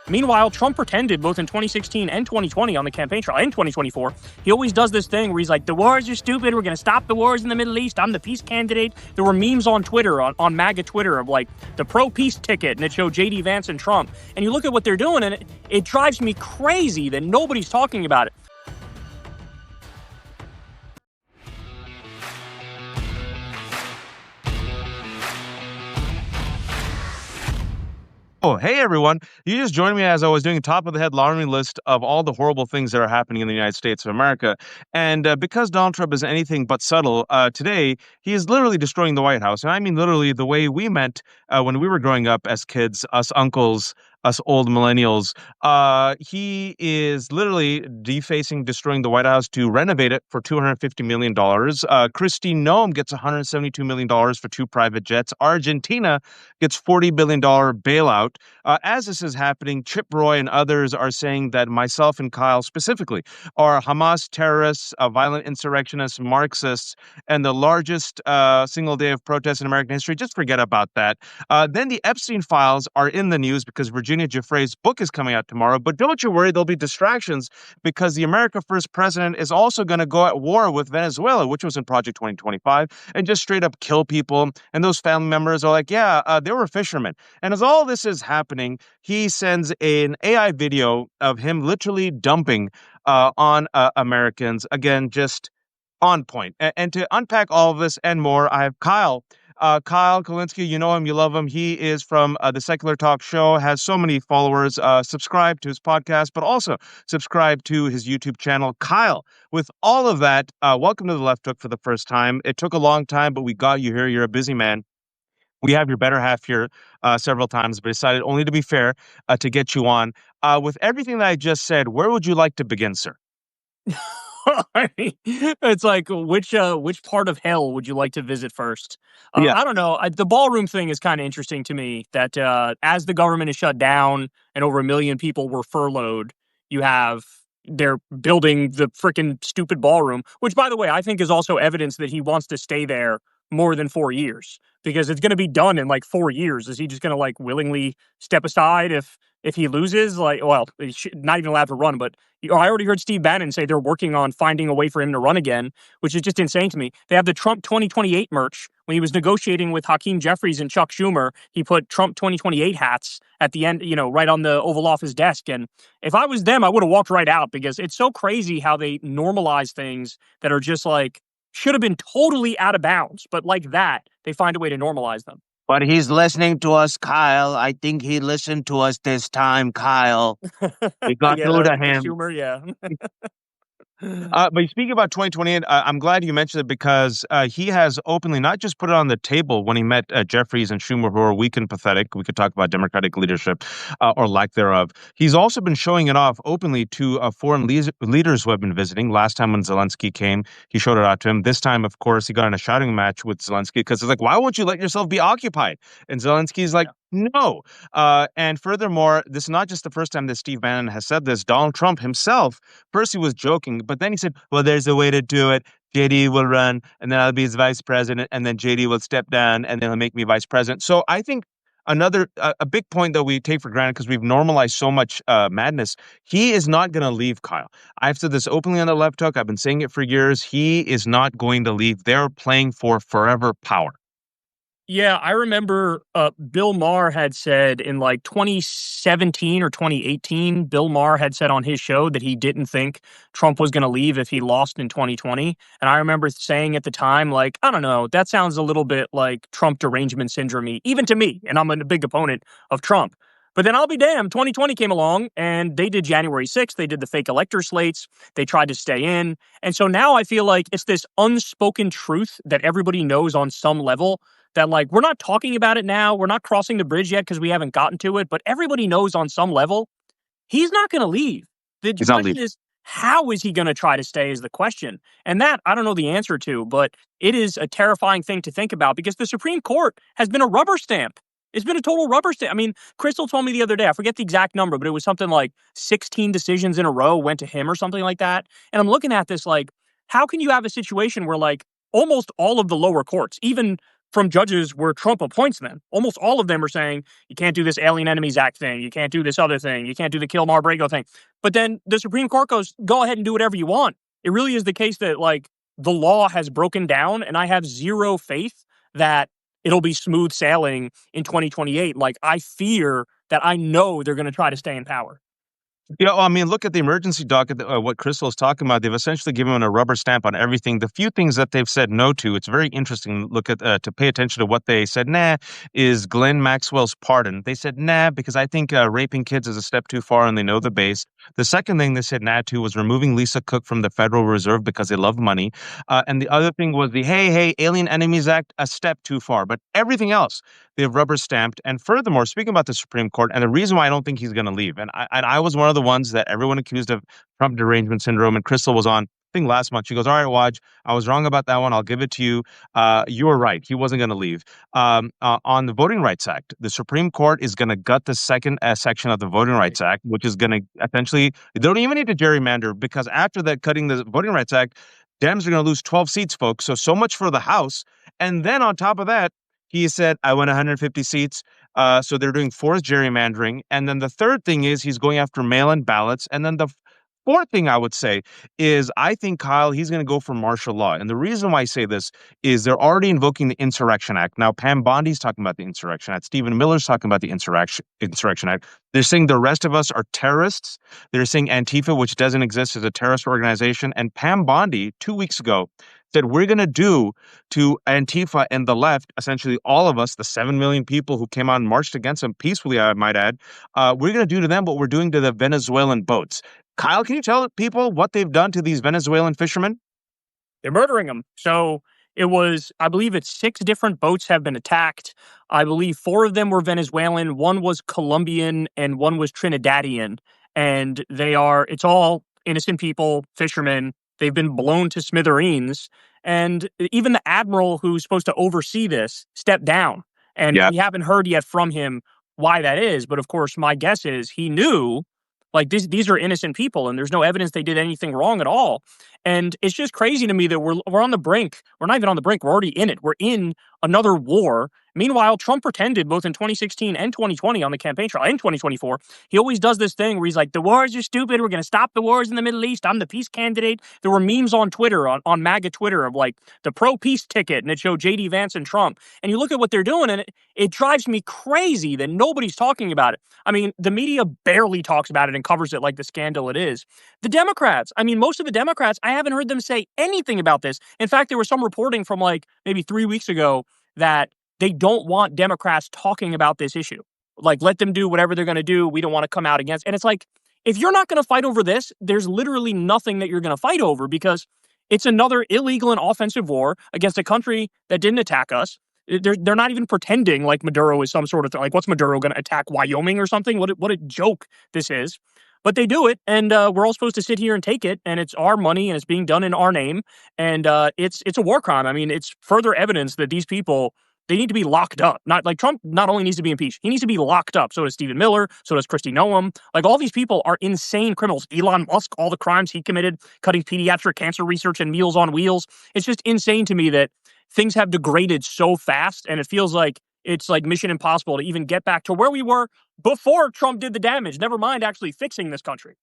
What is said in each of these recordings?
Meanwhile, Trump pretended both in 2016 and 2020 on the campaign trail and 2024. He always does this thing where he's like, the wars are stupid. We're going to stop the wars in the Middle East. I'm the peace candidate. There were memes on Twitter, on MAGA Twitter, of like the pro-peace ticket, and it showed J.D. Vance and Trump. And you look at what they're doing, and it drives me crazy that nobody's talking about it. Oh, hey everyone. You just joined me as I was doing a top of the head laundry list of all the horrible things that are happening in the United States of America. And because Donald Trump is anything but subtle, today he is literally destroying the White House. And I mean literally the way we meant when we were growing up as kids, us uncles, us old millennials. He is literally defacing, destroying the White House to renovate it for $250 million. Kristi Noem gets $172 million for 2 private jets. Argentina gets $40 billion bailout. As this is happening, Chip Roy and others are saying that myself and Kyle specifically are Hamas terrorists, violent insurrectionists, Marxists, and the largest single day of protest in American history. Just forget about that. Then the Epstein files are in the news because Virginia Giuffre's book is coming out tomorrow. But don't you worry, there'll be distractions because the America First president is also going to go at war with Venezuela, which was in Project 2025, and just straight up kill people. And those family members are like, yeah, they were fishermen. And as all this is happening, he sends an AI video of him literally dumping on Americans. Again, just on point. And to unpack all of this and more, I have Kyle. Kyle Kulinski, you know him, you love him. He is from the Secular Talk Show, has so many followers. Subscribe to his podcast, but also subscribe to his YouTube channel. Kyle, with all of that, welcome to the Left Hook for the first time. It took a long time, but we got you here. You're a busy man. We have your better half here several times, but decided only to be fair to get you on. With everything that I just said, where would you like to begin, sir? I mean, it's like, which part of hell would you like to visit first? Yeah. I don't know. The ballroom thing is kind of interesting to me, that as the government is shut down and over 1 million people were furloughed, they're building the freaking stupid ballroom, which, by the way, I think is also evidence that he wants to stay there more than 4 years, because it's going to be done in like 4 years. Is he just going to like willingly step aside if he loses? Like, well, he's not even allowed to run, but I already heard Steve Bannon say they're working on finding a way for him to run again, which is just insane to me. They have the Trump 2028 merch. When he was negotiating with Hakeem Jeffries and Chuck Schumer, he put Trump 2028 hats at the end, right on the Oval Office desk. And if I was them, I would have walked right out, because it's so crazy how they normalize things that are just like, should have been totally out of bounds, but like that, they find a way to normalize them. But he's listening to us, Kyle. I think he listened to us this time, Kyle. We got through to him. Humor, yeah. But speaking about 2028, I'm glad you mentioned it, because he has openly not just put it on the table when he met Jeffries and Schumer, who are weak and pathetic. We could talk about Democratic leadership or lack thereof. He's also been showing it off openly to foreign leaders who have been visiting. Last time when Zelensky came, he showed it out to him. This time, of course, he got in a shouting match with Zelensky, because it's like, why won't you let yourself be occupied? And Zelensky's like, no. And furthermore, this is not just the first time that Steve Bannon has said this. Donald Trump himself, first he was joking, but then he said, well, there's a way to do it. JD will run, and then I'll be his vice president, and then JD will step down, and then he'll make me vice president. So I think a big point that we take for granted, because we've normalized so much madness, he is not going to leave, Kyle. I've said this openly on the Left Hook. I've been saying it for years. He is not going to leave. They're playing for forever power. Yeah, I remember Bill Maher had said in like 2017 or 2018, Bill Maher had said on his show that he didn't think Trump was going to leave if he lost in 2020. And I remember saying at the time, like, I don't know, that sounds a little bit like Trump derangement syndrome, even to me. And I'm a big opponent of Trump. But then I'll be damned, 2020 came along and they did January 6th. They did the fake elector slates. They tried to stay in. And so now I feel like it's this unspoken truth that everybody knows on some level, that like, we're not talking about it now. We're not crossing the bridge yet because we haven't gotten to it. But everybody knows on some level, he's not going to leave. The question is, how is he going to try to stay is the question. And that I don't know the answer to, but it is a terrifying thing to think about, because the Supreme Court has been a rubber stamp. It's been a total rubber stamp. I mean, Crystal told me the other day, I forget the exact number, but it was something like 16 decisions in a row went to him or something like that. And I'm looking at this like, how can you have a situation where like almost all of the lower courts, even from judges where Trump appoints them. Almost all of them are saying, you can't do this Alien Enemies Act thing. You can't do this other thing. You can't do the Kill Mar-Brago thing. But then the Supreme Court goes, go ahead and do whatever you want. It really is the case that, like, the law has broken down, and I have zero faith that it'll be smooth sailing in 2028. Like, I fear that I know they're going to try to stay in power. I mean, look at the emergency docket, what Crystal is talking about. They've essentially given a rubber stamp on everything. The few things that they've said no to, it's very interesting look at to pay attention to what they said nah, is Glenn Maxwell's pardon. They said nah, because I think raping kids is a step too far and they know the base. The second thing they said nah to was removing Lisa Cook from the Federal Reserve because they love money. And the other thing was the hey, Alien Enemies Act, a step too far. But everything else, they've rubber stamped. And furthermore, speaking about the Supreme Court, and the reason why I don't think he's going to leave, and I was one of the ones that everyone accused of Trump derangement syndrome, and Crystal was on, I think last month. She goes, all right, Waj, I was wrong about that one. I'll give it to you. You were right. He wasn't going to leave. On the Voting Rights Act, the Supreme Court is going to gut the second section of the Voting Rights Act, which is going to essentially, they don't even need to gerrymander, because after that, cutting the Voting Rights Act, Dems are going to lose 12 seats, folks. So much for the House. And then on top of that, he said, I want 150 seats. So they're doing forced gerrymandering. And then the third thing is he's going after mail-in ballots. And then the fourth thing I would say is I think, Kyle, he's going to go for martial law. And the reason why I say this is they're already invoking the Insurrection Act. Now, Pam Bondi's talking about the Insurrection Act. Stephen Miller's talking about the Insurrection Act. They're saying the rest of us are terrorists. They're saying Antifa, which doesn't exist, is a terrorist organization. And Pam Bondi, 2 weeks ago, said we're going to do to Antifa and the left, essentially all of us, the 7 million people who came out and marched against them peacefully, I might add, we're going to do to them what we're doing to the Venezuelan boats. Kyle, can you tell people what they've done to these Venezuelan fishermen? They're murdering them. So it was, I believe it's 6 different boats have been attacked. I believe 4 of them were Venezuelan, 1 was Colombian, and 1 was Trinidadian. And it's all innocent people, fishermen. They've been blown to smithereens. And even the admiral who's supposed to oversee this stepped down. And we haven't heard yet from him why that is. But of course, my guess is he knew, like, these are innocent people and there's no evidence they did anything wrong at all. And it's just crazy to me that we're on the brink. We're not even on the brink. We're already in it. We're in another war. Meanwhile, Trump pretended both in 2016 and 2020 on the campaign trail, in 2024, he always does this thing where he's like, the wars are stupid. We're going to stop the wars in the Middle East. I'm the peace candidate. There were memes on Twitter, on MAGA Twitter, of like the pro-peace ticket, and it showed J.D. Vance and Trump. And you look at what they're doing, and it drives me crazy that nobody's talking about it. I mean, the media barely talks about it and covers it like the scandal it is. The Democrats, I mean, most of the Democrats, I haven't heard them say anything about this. In fact, there was some reporting from like maybe 3 weeks ago that they don't want Democrats talking about this issue. Like, let them do whatever they're going to do. We don't want to come out against. And it's like, if you're not going to fight over this, there's literally nothing that you're going to fight over, because it's another illegal and offensive war against a country that didn't attack us. They're not even pretending like Maduro is some sort of like, what's Maduro going to attack Wyoming or something? What a joke this is. But they do it, and we're all supposed to sit here and take it, and it's our money, and it's being done in our name, and it's a war crime. I mean, it's further evidence that these people, they need to be locked up. Not like Trump not only needs to be impeached, he needs to be locked up. So does Stephen Miller. So does Kristi Noem. Like, all these people are insane criminals. Elon Musk, all the crimes he committed, cutting pediatric cancer research and Meals on Wheels. It's just insane to me that things have degraded so fast, and it feels like it's like mission impossible to even get back to where we were before Trump did the damage, never mind actually fixing this country.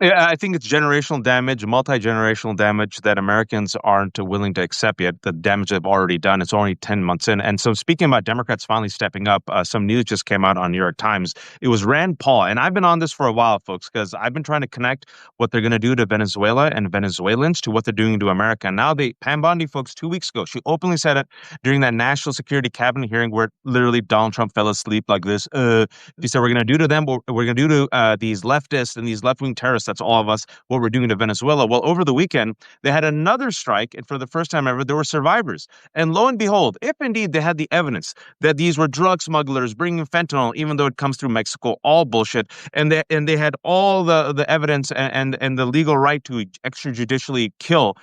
Yeah, I think it's generational damage, multi-generational damage that Americans aren't willing to accept yet. The damage they've already done. It's only 10 months in. And so, speaking about Democrats finally stepping up, some news just came out on New York Times. It was Rand Paul. And I've been on this for a while, folks, because I've been trying to connect what they're going to do to Venezuela and Venezuelans to what they're doing to America. And now Pam Bondi, folks, 2 weeks ago, she openly said it during that National Security Cabinet hearing where literally Donald Trump fell asleep like this. He said, we're going to do to them what we're going to do to these leftists and these left-wing terrorists. That's all of us, what we're doing to Venezuela. Well, over the weekend, they had another strike, and for the first time ever, there were survivors. And lo and behold, if indeed they had the evidence that these were drug smugglers bringing fentanyl, even though it comes through Mexico, all bullshit, and they had all the evidence and the legal right to extrajudicially kill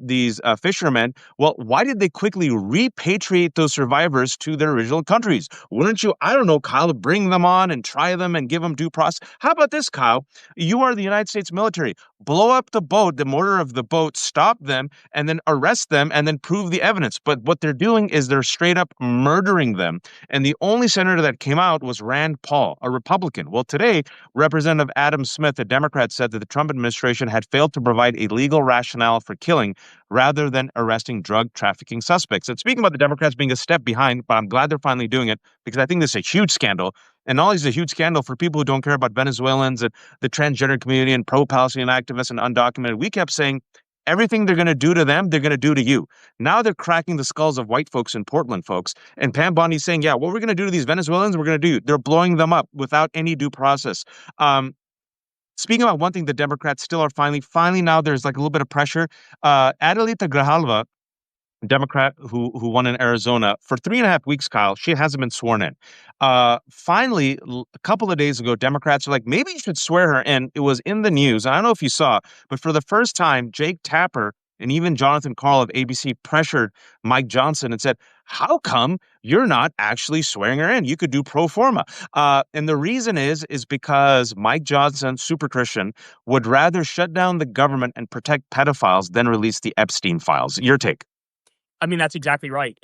these fishermen, well, why did they quickly repatriate those survivors to their original countries? Wouldn't you, I don't know, Kyle, bring them on and try them and give them due process? How about this, Kyle? You are the United States military. Blow up the boat, the mortar of the boat, stop them, and then arrest them, and then prove the evidence. But what they're doing is they're straight up murdering them. And the only senator that came out was Rand Paul, a Republican. Well, today, Representative Adam Smith, a Democrat, said that the Trump administration had failed to provide a legal rationale for killing rather than arresting drug trafficking suspects. And speaking about the Democrats being a step behind, but I'm glad they're finally doing it because I think this is a huge scandal. And not only is it a huge scandal for people who don't care about Venezuelans and the transgender community and pro-Palestinian activists and undocumented, we kept saying everything they're going to do to them, they're going to do to you. Now they're cracking the skulls of white folks and Portland folks. And Pam Bondi's saying, yeah, what we're going to do to these Venezuelans, we're going to do. They're blowing them up without any due process. Speaking about one thing, the Democrats still are finally now there's like a little bit of pressure. Adelita Grijalva, Democrat who won in Arizona, for 3.5 weeks, Kyle, she hasn't been sworn in. Finally, a couple of days ago, Democrats were like, maybe you should swear her in. It was in the news. I don't know if you saw, but for the first time, Jake Tapper and even Jonathan Karl of ABC pressured Mike Johnson and said, how come you're not actually swearing her in? You could do pro forma. And the reason is because Mike Johnson, super Christian, would rather shut down the government and protect pedophiles than release the Epstein files. Your take? I mean, that's exactly right.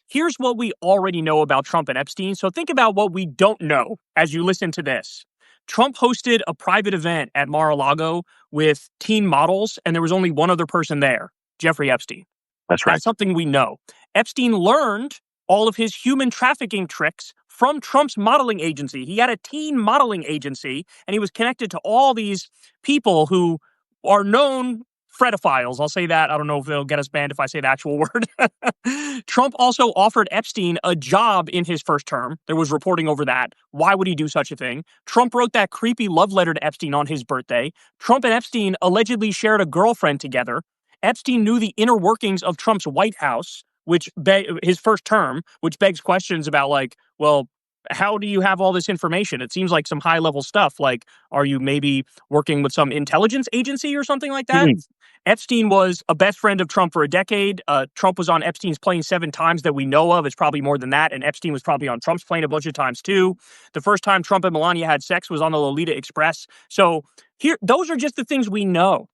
Here's what we already know about Trump and Epstein. So think about what we don't know as you listen to this. Trump hosted a private event at Mar-a-Lago with teen models, and there was only one other person there, Jeffrey Epstein. That's right. That's something we know. Epstein learned all of his human trafficking tricks from Trump's modeling agency. He had a teen modeling agency, and he was connected to all these people who are known fredophiles. I'll say that. I don't know if they'll get us banned if I say the actual word. Trump also offered Epstein a job in his first term. There was reporting over that. Why would he do such a thing? Trump wrote that creepy love letter to Epstein on his birthday. Trump and Epstein allegedly shared a girlfriend together. Epstein knew the inner workings of Trump's White House, his first term, which begs questions about well, how do you have all this information? It seems like some high level stuff. Like, are you maybe working with some intelligence agency or something like that? Mm-hmm. Epstein was a best friend of Trump for a decade. Trump was on Epstein's plane 7 times that we know of. It's probably more than that. And Epstein was probably on Trump's plane a bunch of times too. The first time Trump and Melania had sex was on the Lolita Express. So those are just the things we know.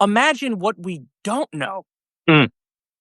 Imagine what we don't know. Mm.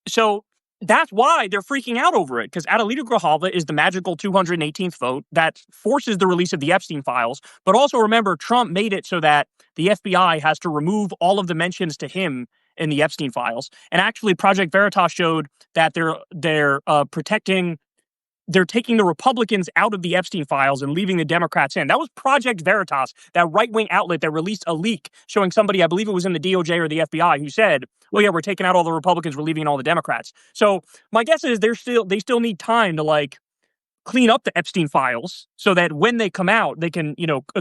So that's why they're freaking out over it, because Adelita Grijalva is the magical 218th vote that forces the release of the Epstein files. But also remember, Trump made it so that the FBI has to remove all of the mentions to him in the Epstein files. And actually, Project Veritas showed that they're taking the Republicans out of the Epstein files and leaving the Democrats in. That was Project Veritas, that right-wing outlet that released a leak showing somebody, I believe it was in the DOJ or the FBI, who said, well, yeah, we're taking out all the Republicans, we're leaving in all the Democrats. So my guess is they still need time to clean up the Epstein files so that when they come out, they can,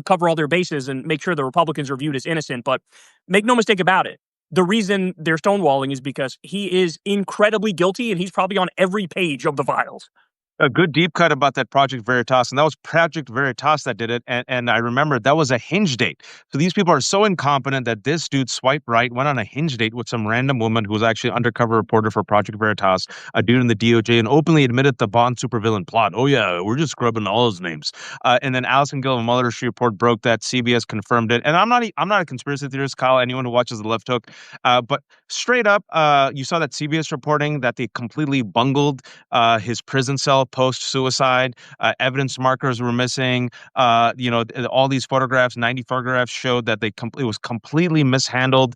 cover all their bases and make sure the Republicans are viewed as innocent. But make no mistake about it. The reason they're stonewalling is because he is incredibly guilty and he's probably on every page of the files. A good deep cut about that Project Veritas, and that was Project Veritas that did it. And I remember that was a hinge date. So these people are so incompetent that this dude swiped right, went on a hinge date with some random woman who was actually an undercover reporter for Project Veritas, a dude in the DOJ, and openly admitted the Bond supervillain plot. Oh yeah, we're just scrubbing all his names. And then Allison Gill of Mueller report broke that. CBS confirmed it. And I'm not a conspiracy theorist, Kyle. Anyone who watches The Left Hook, but straight up, you saw that CBS reporting that they completely bungled his prison cell post-suicide. Evidence markers were missing. All these photographs, 90 photographs, showed that it was completely mishandled.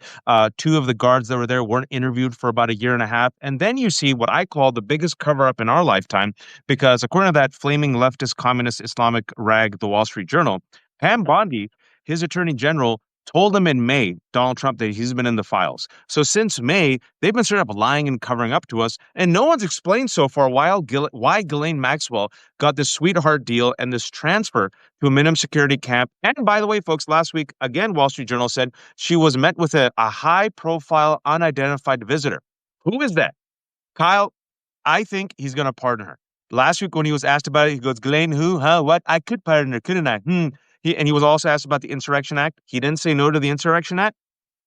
2 of the guards that were there weren't interviewed for about 1.5 years. And then you see what I call the biggest cover-up in our lifetime, because according to that flaming leftist communist Islamic rag, the Wall Street Journal, Pam Bondi, his attorney general, told him in May, Donald Trump, that he's been in the files. So since May, they've been straight up lying and covering up to us. And no one's explained so far why Ghislaine Maxwell got this sweetheart deal and this transfer to a minimum security camp. And by the way, folks, last week, again, Wall Street Journal said she was met with a high-profile, unidentified visitor. Who is that? Kyle, I think he's going to pardon her. Last week when he was asked about it, he goes, Ghislaine, who? Huh? What? I could pardon her, couldn't I? And he was also asked about the Insurrection Act. He didn't say no to the Insurrection Act.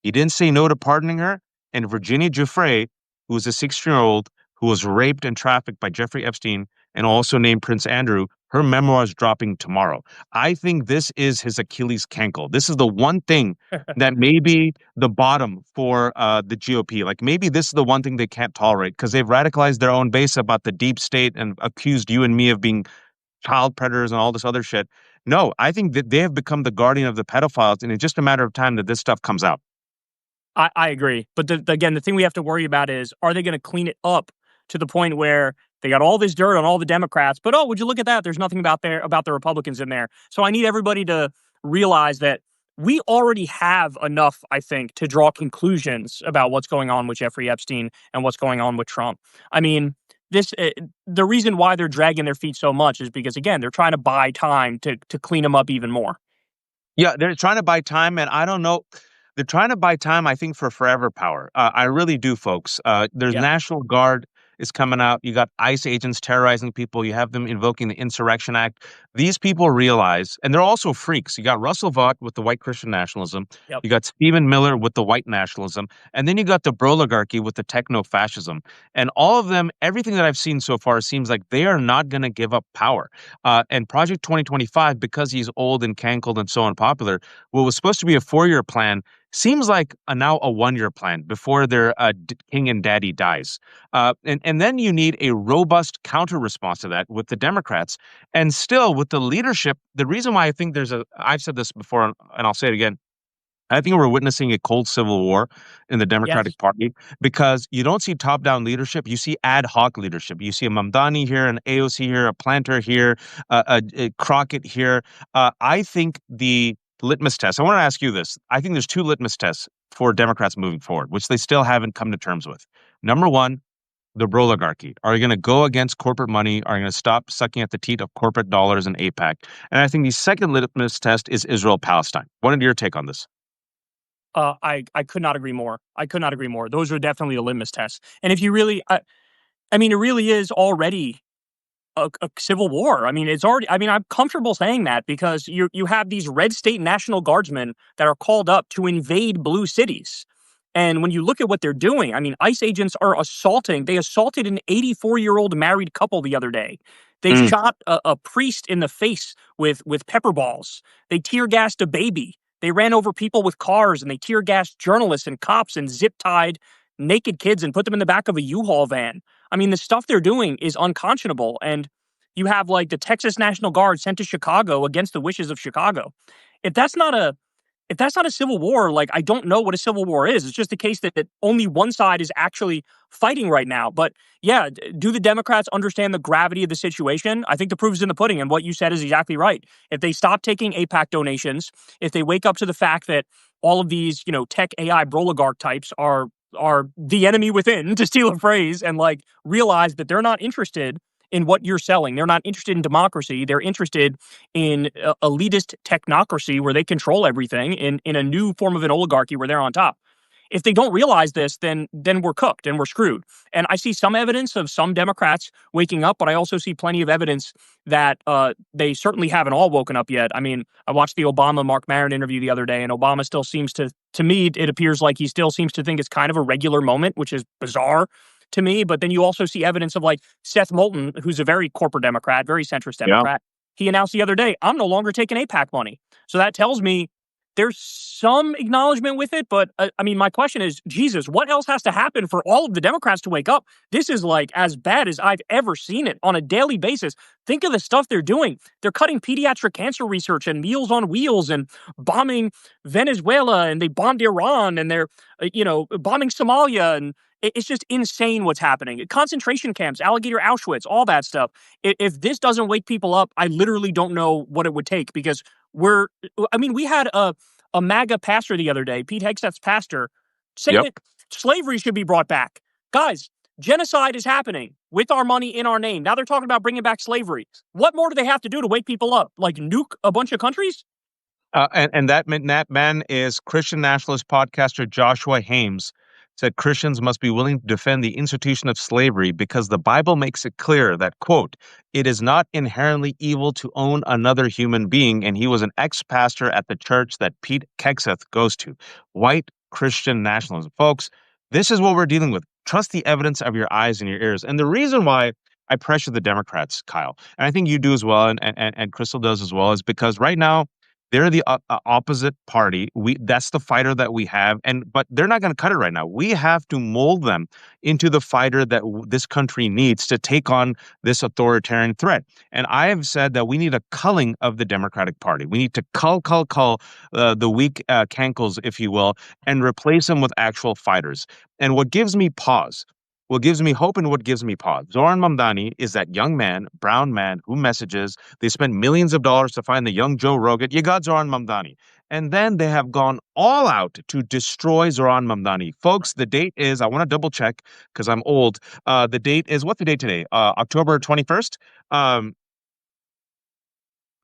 He didn't say no to pardoning her. And Virginia Giuffre, who was a 16-year-old who was raped and trafficked by Jeffrey Epstein, and also named Prince Andrew. Her memoir is dropping tomorrow. I think this is his Achilles cankle. This is the one thing that may be the bottom for the GOP. Like maybe this is the one thing they can't tolerate because they've radicalized their own base about the deep state and accused you and me of being child predators and all this other shit. No, I think that they have become the guardian of the pedophiles, and it's just a matter of time that this stuff comes out. I agree. But again, the thing we have to worry about is, are they going to clean it up to the point where they got all this dirt on all the Democrats, but oh, would you look at that? There's nothing about the Republicans in there. So I need everybody to realize that we already have enough, I think, to draw conclusions about what's going on with Jeffrey Epstein and what's going on with Trump. I mean, the reason why they're dragging their feet so much is because, again, they're trying to buy time to clean them up even more. Yeah, they're trying to buy time, and I don't know. They're trying to buy time, I think, for forever power. I really do, folks. There's Yeah. National Guard is coming out. You got ICE agents terrorizing people. You have them invoking the Insurrection Act. These people realize, and they're also freaks. You got Russell Vought with the white Christian nationalism. Yep. You got Stephen Miller with the white nationalism. And then you got the Broligarchy with the techno-fascism. And all of them, everything that I've seen so far seems like they are not going to give up power. And Project 2025, because he's old and cankled and so unpopular, what was supposed to be a 4-year plan seems like now a 1-year plan before their king and daddy dies. And then you need a robust counter response to that with the Democrats. And still with the leadership, the reason why I think I've said this before and I'll say it again, I think we're witnessing a cold civil war in the Democratic Yes. Party because you don't see top-down leadership. You see ad hoc leadership. You see a Mamdani here, an AOC here, a Planter here, a Crockett here. I think the litmus test, I want to ask you this. I think there's 2 litmus tests for Democrats moving forward, which they still haven't come to terms with. Number one, the Broligarchy. Are you going to go against corporate money? Are you going to stop sucking at the teat of corporate dollars and AIPAC? And I think the second litmus test is Israel-Palestine. What is your take on this? I could not agree more. I could not agree more. Those are definitely a litmus test. And if you really, I mean, it really is already a civil war. I mean, it's already. I mean, I'm comfortable saying that because you have these red state National Guardsmen that are called up to invade blue cities. And when you look at what they're doing, I mean, ICE agents are assaulting. They assaulted an 84-year-old married couple the other day. They shot a priest in the face with pepper balls. They tear gassed a baby. They ran over people with cars, and they tear gassed journalists and cops and zip tied naked kids and put them in the back of a U-Haul van. I mean, the stuff they're doing is unconscionable. And you have like the Texas National Guard sent to Chicago against the wishes of Chicago. If that's not a civil war, like I don't know what a civil war is. It's just the case that only one side is actually fighting right now. But yeah, do the Democrats understand the gravity of the situation? I think the proof is in the pudding, and what you said is exactly right. If they stop taking AIPAC donations, if they wake up to the fact that all of these, tech AI broligarch types are the enemy within, to steal a phrase, and like realize that they're not interested in what you're selling. They're not interested in democracy. They're interested in elitist technocracy where they control everything in a new form of an oligarchy where they're on top. If they don't realize this, then we're cooked and we're screwed. And I see some evidence of some Democrats waking up, but I also see plenty of evidence that they certainly haven't all woken up yet. I mean, I watched the Obama-Mark Maron interview the other day, and Obama still seems to me, it appears like he still seems to think it's kind of a regular moment, which is bizarre to me. But then you also see evidence of like Seth Moulton, who's a very corporate Democrat, very centrist Democrat. He announced the other day, I'm no longer taking AIPAC money. So that tells me there's some acknowledgement with it. But I mean, my question is, Jesus, what else has to happen for all of the Democrats to wake up? This is like as bad as I've ever seen it on a daily basis. Think of the stuff they're doing. They're cutting pediatric cancer research and Meals on Wheels and bombing Venezuela, and they bombed Iran, and they're, bombing Somalia. And it's just insane what's happening. Concentration camps, Alligator Auschwitz, all that stuff. If this doesn't wake people up, I literally don't know what it would take, because we had a MAGA pastor the other day, Pete Hegseth's pastor, saying that slavery should be brought back. Guys, genocide is happening with our money in our name. Now they're talking about bringing back slavery. What more do they have to do to wake people up? Like nuke a bunch of countries? And that man is Christian nationalist podcaster Joshua Hames. Said Christians must be willing to defend the institution of slavery because the Bible makes it clear that, quote, it is not inherently evil to own another human being. And he was an ex-pastor at the church that Pete Hegseth goes to. White Christian nationalism. Folks, this is what we're dealing with. Trust the evidence of your eyes and your ears. And the reason why I pressure the Democrats, Kyle, and I think you do as well, and Crystal does as well, is because right now they're the opposite party. That's the fighter that we have, but they're not going to cut it right now. We have to mold them into the fighter that this country needs to take on this authoritarian threat. And I have said that we need a culling of the Democratic Party. We need to cull the weak cankles, if you will, and replace them with actual fighters. And what gives me pause, what gives me hope, and what gives me pause, Zoran Mamdani is that young man, brown man, who messages. They spent millions of dollars to find the young Joe Rogan. You got Zoran Mamdani. And then they have gone all out to destroy Zoran Mamdani. Folks, the date is, I want to double check because I'm old. The date is, what's the date today? October 21st?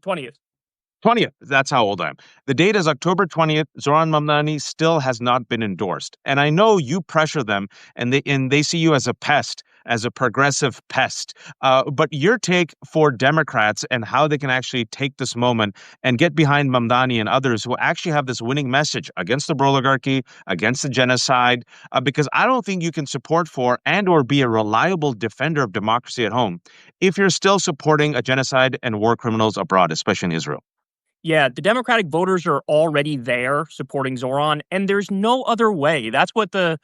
20th. 20th. That's how old I am. The date is October 20th. Zoran Mamdani still has not been endorsed. And I know you pressure them and they see you as a pest, as a progressive pest. But your take for Democrats and how they can actually take this moment and get behind Mamdani and others who actually have this winning message against the oligarchy, against the genocide, because I don't think you can support for and or be a reliable defender of democracy at home if you're still supporting a genocide and war criminals abroad, especially in Israel. Yeah, the Democratic voters are already there supporting Zoran, and there's no other way. That's what the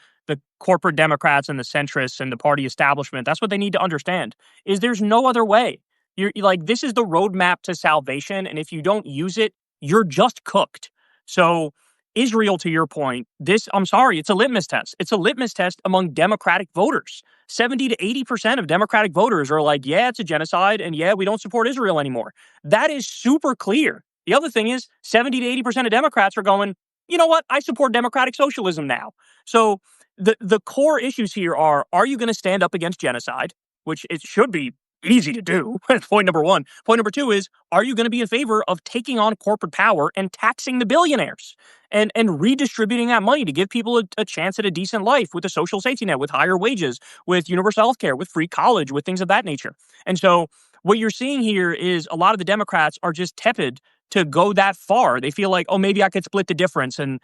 corporate Democrats and the centrists and the party establishment, that's what they need to understand, is there's no other way. You're like, this is the roadmap to salvation, and if you don't use it, you're just cooked. So Israel, to your point, I'm sorry, it's a litmus test. It's a litmus test among Democratic voters. 70 to 80% of Democratic voters are like, yeah, it's a genocide, and yeah, we don't support Israel anymore. That is super clear. The other thing is 70 to 80% of Democrats are going, you know what? I support democratic socialism now. So the core issues here are you going to stand up against genocide, which it should be easy to do? Point number one. Point number two is, are you going to be in favor of taking on corporate power and taxing the billionaires and redistributing that money to give people a chance at a decent life with a social safety net, with higher wages, with universal health care, with free college, with things of that nature? And so what you're seeing here is a lot of the Democrats are just tepid to go that far. They feel like, oh, maybe I could split the difference and,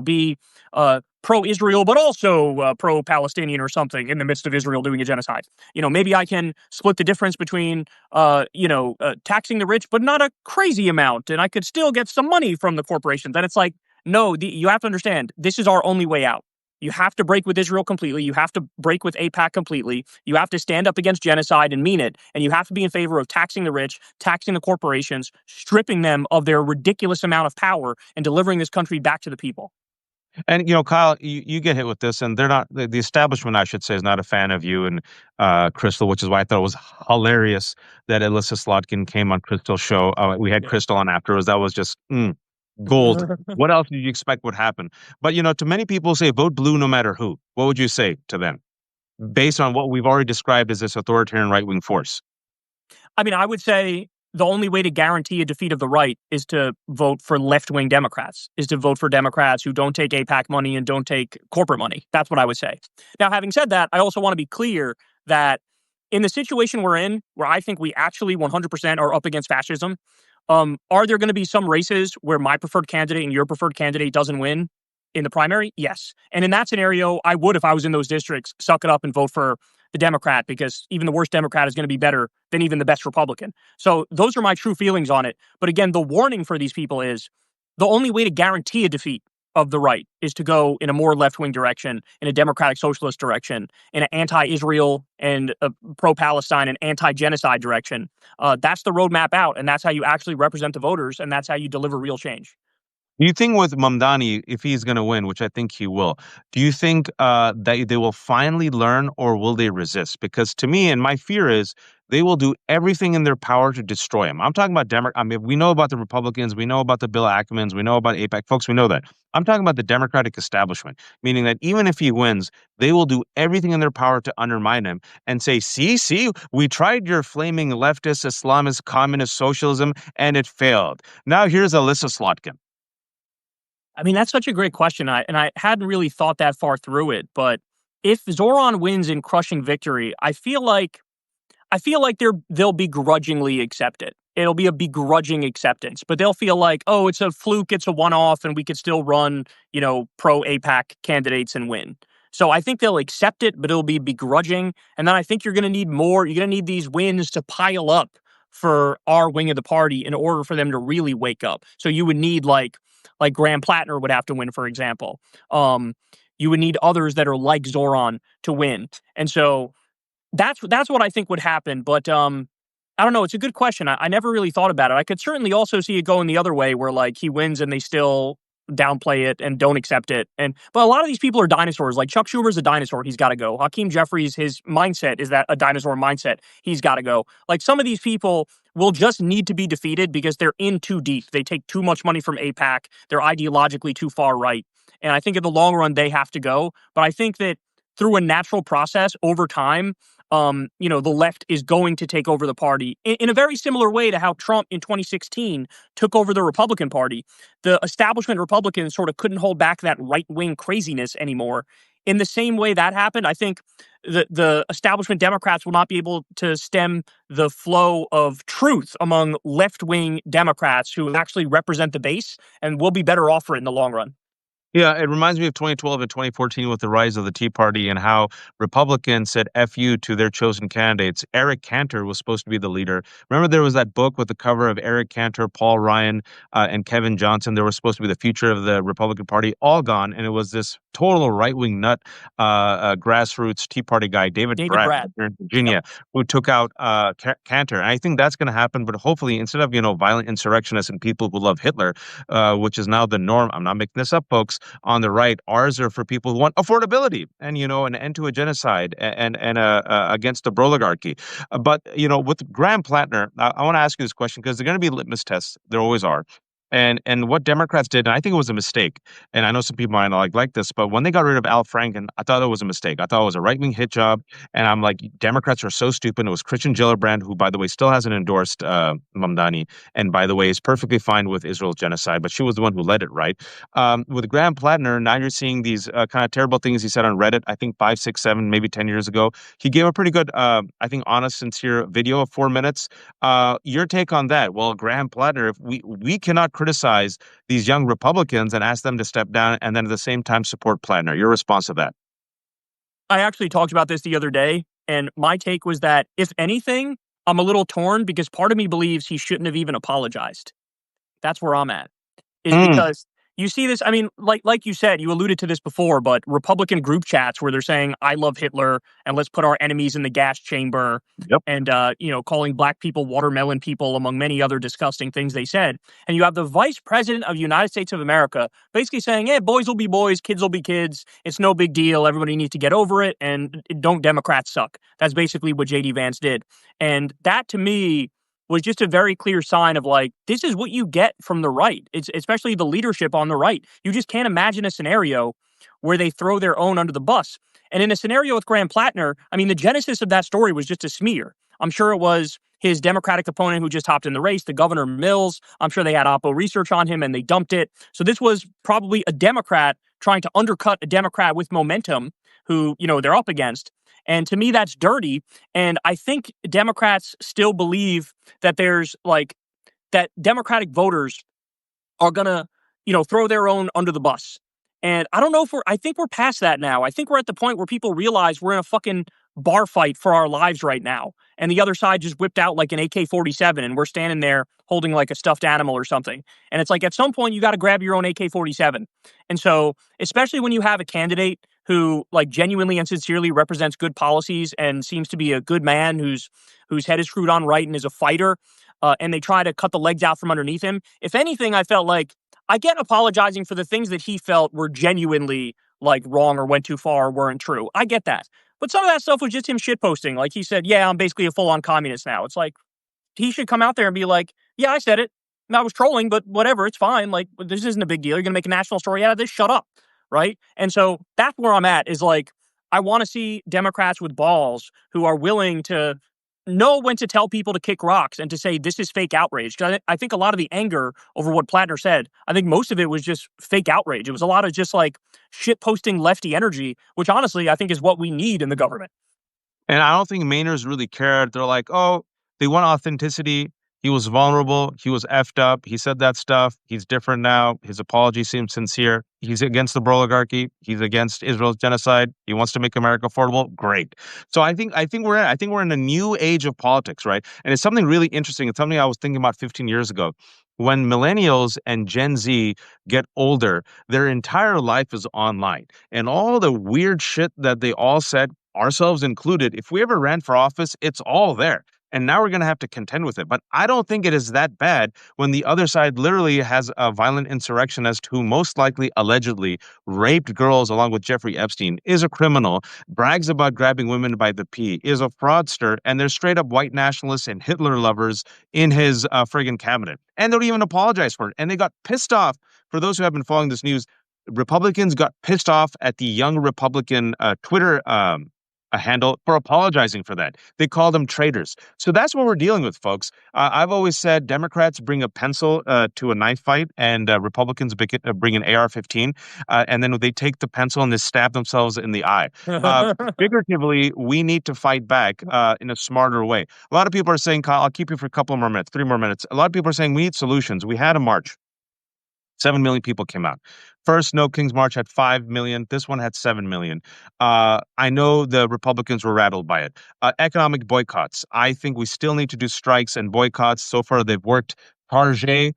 be pro-Israel, but also pro-Palestinian or something in the midst of Israel doing a genocide. Maybe I can split the difference between, taxing the rich, but not a crazy amount, and I could still get some money from the corporations. And it's like, no, you have to understand, this is our only way out. You have to break with Israel completely. You have to break with AIPAC completely. You have to stand up against genocide and mean it. And you have to be in favor of taxing the rich, taxing the corporations, stripping them of their ridiculous amount of power, and delivering this country back to the people. And Kyle, you get hit with this, and they're not the establishment, I should say, is not a fan of you and Crystal, which is why I thought it was hilarious that Alyssa Slotkin came on Crystal's show. We had Crystal on afterwards. That was just gold. What else did you expect would happen? But to many people say vote blue no matter who. What would you say to them, based on what we've already described as this authoritarian right-wing force? I mean, I would say the only way to guarantee a defeat of the right is to vote for left-wing Democrats, is to vote for Democrats who don't take AIPAC money and don't take corporate money. That's what I would say. Now, having said that, I also want to be clear that in the situation we're in, where I think we actually 100% are up against fascism, are there going to be some races where my preferred candidate and your preferred candidate doesn't win in the primary? Yes. And in that scenario, I would, if I was in those districts, suck it up and vote for the Democrat, because even the worst Democrat is going to be better than even the best Republican. So those are my true feelings on it. But again, the warning for these people is the only way to guarantee a defeat of the right is to go in a more left-wing direction, in a democratic socialist direction, in an anti-Israel and pro-Palestine and anti-genocide direction. That's the roadmap out, and that's how you actually represent the voters, and that's how you deliver real change. Do you think with Mamdani, if he's going to win, which I think he will, do you think that they will finally learn, or will they resist? Because to me, and my fear is, they will do everything in their power to destroy him. I'm talking about I mean, we know about the Republicans, we know about the Bill Ackmans, we know about AIPAC. Folks, we know that. I'm talking about the Democratic establishment, meaning that even if he wins, they will do everything in their power to undermine him and say, see, we tried your flaming leftist, Islamist, communist socialism, and it failed. Now here's Alyssa Slotkin. I mean, that's such a great question. I hadn't really thought that far through it. But if Zoran wins in crushing victory, I feel like they'll begrudgingly accept it. It'll be a begrudging acceptance, but they'll feel like, oh, it's a fluke, it's a one-off, and we could still run, pro-AIPAC candidates and win. So I think they'll accept it, but it'll be begrudging. And then I think you're going to need more. You're going to need these wins to pile up for our wing of the party in order for them to really wake up. So you would need like Graham Plattner would have to win, for example. You would need others that are like Zoran to win. And so that's what I think would happen. But I don't know. It's a good question. I never really thought about it. I could certainly also see it going the other way, where like he wins and they still downplay it and don't accept it. But a lot of these people are dinosaurs. Like Chuck Schumer's a dinosaur. He's got to go. Hakeem Jeffries, his mindset is that a dinosaur mindset. He's got to go. Like some of these people will just need to be defeated because they're in too deep. They take too much money from AIPAC. They're ideologically too far right. And I think in the long run, they have to go. But I think that through a natural process over time, the left is going to take over the party in a very similar way to how Trump in 2016 took over the Republican Party. The establishment Republicans sort of couldn't hold back that right-wing craziness anymore. In the same way that happened, I think the establishment Democrats will not be able to stem the flow of truth among left-wing Democrats who actually represent the base, and will be better off for it in the long run. Yeah, it reminds me of 2012 and 2014 with the rise of the Tea Party and how Republicans said F you to their chosen candidates. Eric Cantor was supposed to be the leader. Remember, there was that book with the cover of Eric Cantor, Paul Ryan, and Kevin Johnson. They were supposed to be the future of the Republican Party, all gone. And it was this total right-wing nut, grassroots Tea Party guy, David Brat, Brad. here in Virginia, who took out Cantor. And I think that's going to happen. But hopefully, instead of, violent insurrectionists and people who love Hitler, which is now the norm, I'm not making this up, folks, on the right, ours are for people who want affordability and an end to a genocide and against the oligarchy. But with Graham Plattner, I want to ask you this question because they're going to be litmus tests. There always are. And what Democrats did, and I think it was a mistake, and I know some people might not like this, but when they got rid of Al Franken, I thought it was a mistake. I thought it was a right-wing hit job, and I'm like, Democrats are so stupid. It was Christian Gillibrand, who, by the way, still hasn't endorsed Mamdani, and by the way, is perfectly fine with Israel's genocide, but she was the one who led it, right? With Graham Plattner, now you're seeing these kind of terrible things he said on Reddit, I think 5, 6, 7, maybe 10 years ago. He gave a pretty good, I think, honest, sincere video of 4 minutes. Your take on that? Well, Graham Plattner, if we cannot criticize these young Republicans and ask them to step down and then at the same time support Plattner. Your response to that? I actually talked about this the other day, and my take was that, if anything, I'm a little torn because part of me believes he shouldn't have even apologized. That's where I'm at. Is because you see this, I mean, like you said, you alluded to this before, but Republican group chats where they're saying, I love Hitler, and let's put our enemies in the gas chamber, Yep. and, calling black people watermelon people, among many other disgusting things they said. And you have the Vice President of the United States of America basically saying, hey, boys will be boys, kids will be kids, it's no big deal, everybody needs to get over it, and don't Democrats suck. That's basically what J.D. Vance did. And that, to me, was just a very clear sign of like, this is what you get from the right. It's especially the leadership on the right. You just can't imagine a scenario where they throw their own under the bus. And in a scenario with Graham Plattner, I mean, the genesis of that story was just a smear. I'm sure it was his Democratic opponent who just hopped in the race, the Governor Mills. I'm sure they had Oppo research on him and they dumped it. So this was probably a Democrat trying to undercut a Democrat with momentum who, they're up against. And to me, that's dirty. And I think Democrats still believe that that Democratic voters are going to, throw their own under the bus. And I don't know I think we're past that now. I think we're at the point where people realize we're in a fucking bar fight for our lives right now. And the other side just whipped out like an AK-47 and we're standing there holding like a stuffed animal or something. And it's like, at some point you got to grab your own AK-47. And so, especially when you have a candidate who like genuinely and sincerely represents good policies and seems to be a good man whose head is screwed on right and is a fighter, and they try to cut the legs out from underneath him. If anything, I felt like I get apologizing for the things that he felt were genuinely like wrong or went too far or weren't true. I get that. But some of that stuff was just him shitposting. Like he said, yeah, I'm basically a full-on communist now. It's like, he should come out there and be like, yeah, I said it. I was trolling, but whatever, it's fine. Like, this isn't a big deal. You're going to make a national story out of this? Shut up. Right? And so that's where I'm at, is like, I want to see Democrats with balls who are willing to know when to tell people to kick rocks and to say this is fake outrage. 'Cause I think a lot of the anger over what Plattner said, I think most of it was just fake outrage. It was a lot of just like shit posting lefty energy, which honestly I think is what we need in the government. And I don't think Mainers really cared. They're like, oh, they want authenticity. He was vulnerable. He was effed up. He said that stuff. He's different now. His apology seems sincere. He's against the oligarchy. He's against Israel's genocide. He wants to make America affordable. Great. So I think we're in a new age of politics, right? And it's something really interesting. It's something I was thinking about 15 years ago. When millennials and Gen Z get older, their entire life is online, and all the weird shit that they all said, ourselves included, if we ever ran for office, it's all there. And now we're going to have to contend with it. But I don't think it is that bad when the other side literally has a violent insurrectionist who most likely, allegedly, raped girls along with Jeffrey Epstein, is a criminal, brags about grabbing women by the pee, is a fraudster, and there's straight up white nationalists and Hitler lovers in his friggin' cabinet. And they don't even apologize for it. And they got pissed off. For those who have been following this news, Republicans got pissed off at the Young Republican Twitter a handle for apologizing for that. They call them traitors. So that's what we're dealing with, folks. I've always said Democrats bring a pencil to a knife fight, and Republicans bring an AR-15, and then they take the pencil and they stab themselves in the eye. Figuratively, we need to fight back in a smarter way. A lot of people are saying, Kyle, I'll keep you for a couple more minutes, 3 more minutes. A lot of people are saying we need solutions. We had a march. 7 million people came out. First No Kings March had 5 million. This one had 7 million. I know the Republicans were rattled by it. Economic boycotts. I think we still need to do strikes and boycotts. So far, they've worked. Target.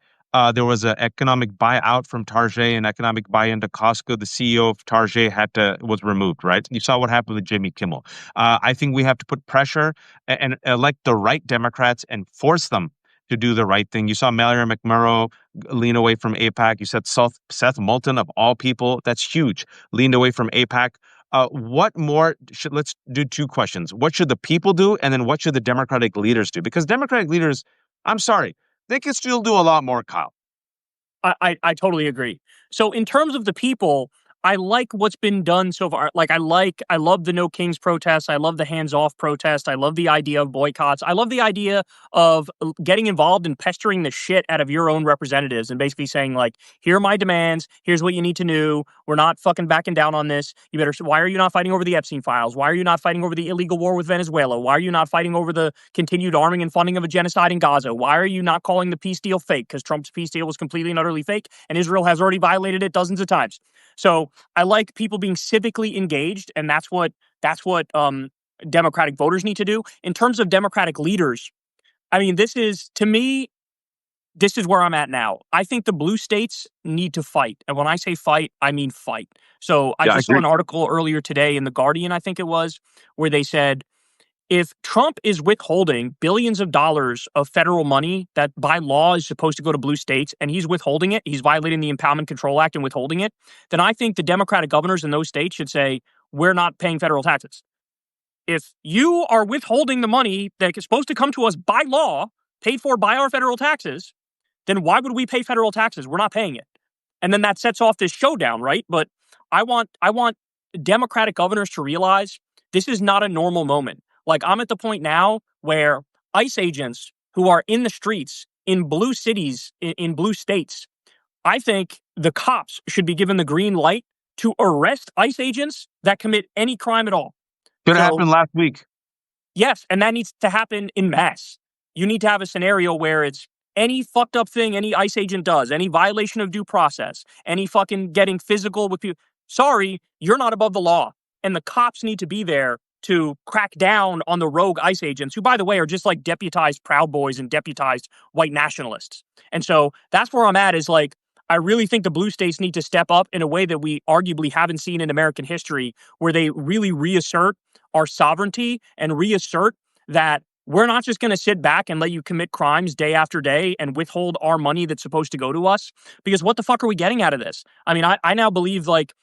There was an economic buyout from Target, an economic buy-in to Costco. The CEO of Target was removed, right? You saw what happened with Jimmy Kimmel. I think we have to put pressure and elect the right Democrats and force them to do the right thing. You saw Mallory McMurrow lean away from AIPAC. You said Seth Moulton, of all people, that's huge, leaned away from AIPAC. What more let's do 2 questions. What should the people do? And then what should the Democratic leaders do? Because Democratic leaders, I'm sorry, they can still do a lot more, Kyle. I totally agree. So in terms of the people, I like what's been done so far. Like I love the No Kings protest. I love the hands-off protest. I love the idea of boycotts. I love the idea of getting involved and pestering the shit out of your own representatives and basically saying like, here are my demands. Here's what you need to do. We're not fucking backing down on this. Why are you not fighting over the Epstein files? Why are you not fighting over the illegal war with Venezuela? Why are you not fighting over the continued arming and funding of a genocide in Gaza? Why are you not calling the peace deal fake? Because Trump's peace deal was completely and utterly fake, and Israel has already violated it dozens of times. So I like people being civically engaged, and that's what Democratic voters need to do. In terms of Democratic leaders, I mean, this is where I'm at now. I think the blue states need to fight. And when I say fight, I mean fight. So I just saw an article earlier today in The Guardian, I think it was, where they said, if Trump is withholding billions of dollars of federal money that by law is supposed to go to blue states, and he's withholding it, he's violating the Impoundment Control Act and withholding it, then I think the Democratic governors in those states should say, we're not paying federal taxes. If you are withholding the money that is supposed to come to us by law, paid for by our federal taxes, then why would we pay federal taxes? We're not paying it. And then that sets off this showdown, right? But I want Democratic governors to realize this is not a normal moment. Like, I'm at the point now where ICE agents who are in the streets in blue cities, in blue states, I think the cops should be given the green light to arrest ICE agents that commit any crime at all. Could have happened last week. Yes, and that needs to happen en masse. You need to have a scenario where it's any fucked up thing any ICE agent does, any violation of due process, any fucking getting physical with people. Sorry, you're not above the law. And the cops need to be there to crack down on the rogue ICE agents, who, by the way, are just like deputized Proud Boys and deputized white nationalists. And so that's where I'm at, is like, I really think the blue states need to step up in a way that we arguably haven't seen in American history, where they really reassert our sovereignty and reassert that we're not just going to sit back and let you commit crimes day after day and withhold our money that's supposed to go to us. Because what the fuck are we getting out of this? I mean, I now believe like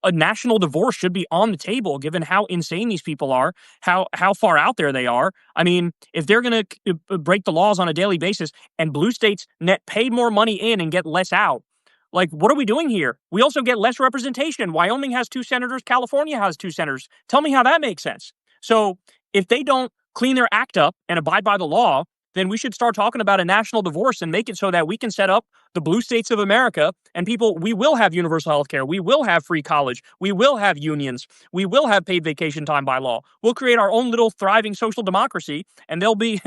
a national divorce should be on the table, given how insane these people are, how far out there they are. I mean, if they're going to break the laws on a daily basis and blue states net pay more money in and get less out, like, what are we doing here? We also get less representation. Wyoming has 2 senators. California has 2 senators. Tell me how that makes sense. So if they don't clean their act up and abide by the law, then we should start talking about a national divorce and make it so that we can set up the blue states of America and we will have universal health care. We will have free college. We will have unions. We will have paid vacation time by law. We'll create our own little thriving social democracy, and they'll be,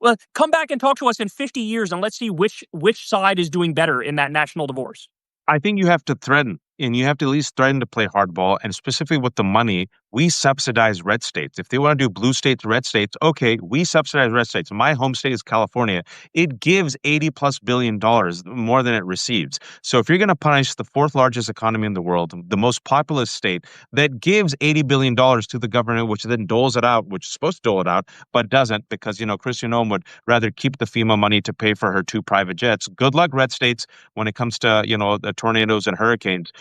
well, come back and talk to us in 50 years and let's see which side is doing better in that national divorce. I think you have to threaten, and you have to at least threaten to play hardball. And specifically with the money, we subsidize red states. If they want to do blue states, red states, okay, we subsidize red states. My home state is California. It gives $80+ billion more than it receives. So if you're going to punish the fourth largest economy in the world, the most populous state that gives $80 billion to the government, which then doles it out, which is supposed to dole it out, but doesn't, because, Christian Noem would rather keep the FEMA money to pay for her 2 private jets. Good luck, red states, when it comes to, the tornadoes and hurricanes.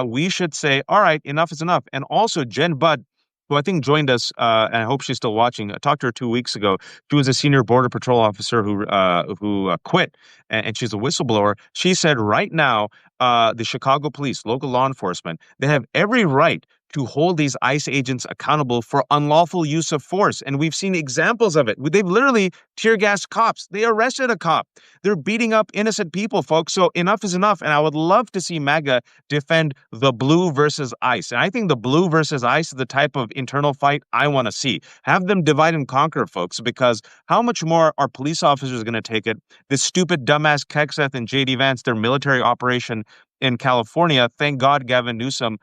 We should say, all right, enough is enough. And also, Jen Budd, who I think joined us, and I hope she's still watching. I talked to her 2 weeks ago. She was a senior Border Patrol officer who quit, and she's a whistleblower. She said right now, the Chicago police, local law enforcement, they have every right to hold these ICE agents accountable for unlawful use of force. And we've seen examples of it. They've literally tear gassed cops. They arrested a cop. They're beating up innocent people, folks. So enough is enough. And I would love to see MAGA defend the blue versus ICE. And I think the blue versus ICE is the type of internal fight I want to see. Have them divide and conquer, folks, because how much more are police officers going to take it? This stupid dumbass Kexeth and JD Vance, their military operation in California, thank God Gavin Newsom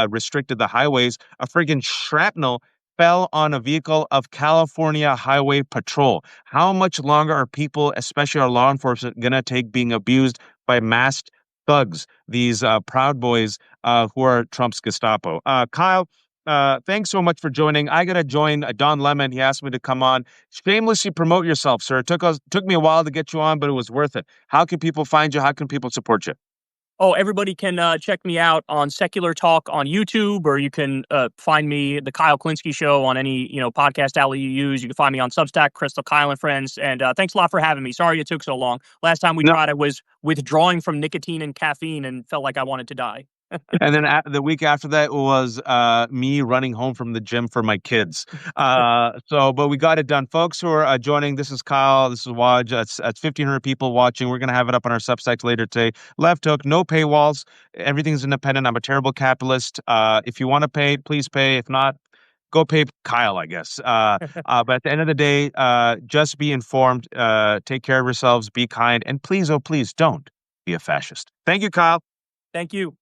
restricted the highways. A friggin' shrapnel fell on a vehicle of California Highway Patrol. How much longer are people, especially our law enforcement, going to take being abused by masked thugs, these Proud Boys who are Trump's Gestapo? Kyle, thanks so much for joining. I got to join Don Lemon. He asked me to come on. Shamelessly promote yourself, sir. It took me a while to get you on, but it was worth it. How can people find you? How can people support you? Oh, everybody can check me out on Secular Talk on YouTube, or you can find me, The Kyle Kulinski Show, on any podcast alley you use. You can find me on Substack, Crystal Kyle and Friends. And thanks a lot for having me. Sorry it took so long. Last time we tried, I was withdrawing from nicotine and caffeine and felt like I wanted to die. And then the week after that was me running home from the gym for my kids. But we got it done. Folks who are joining, this is Kyle, this is Waj. That's 1,500 people watching. We're going to have it up on our Substack later today. Left hook, no paywalls. Everything's independent. I'm a terrible capitalist. If you want to pay, please pay. If not, go pay Kyle, I guess. But at the end of the day, just be informed. Take care of yourselves. Be kind. And please, oh, please don't be a fascist. Thank you, Kyle. Thank you.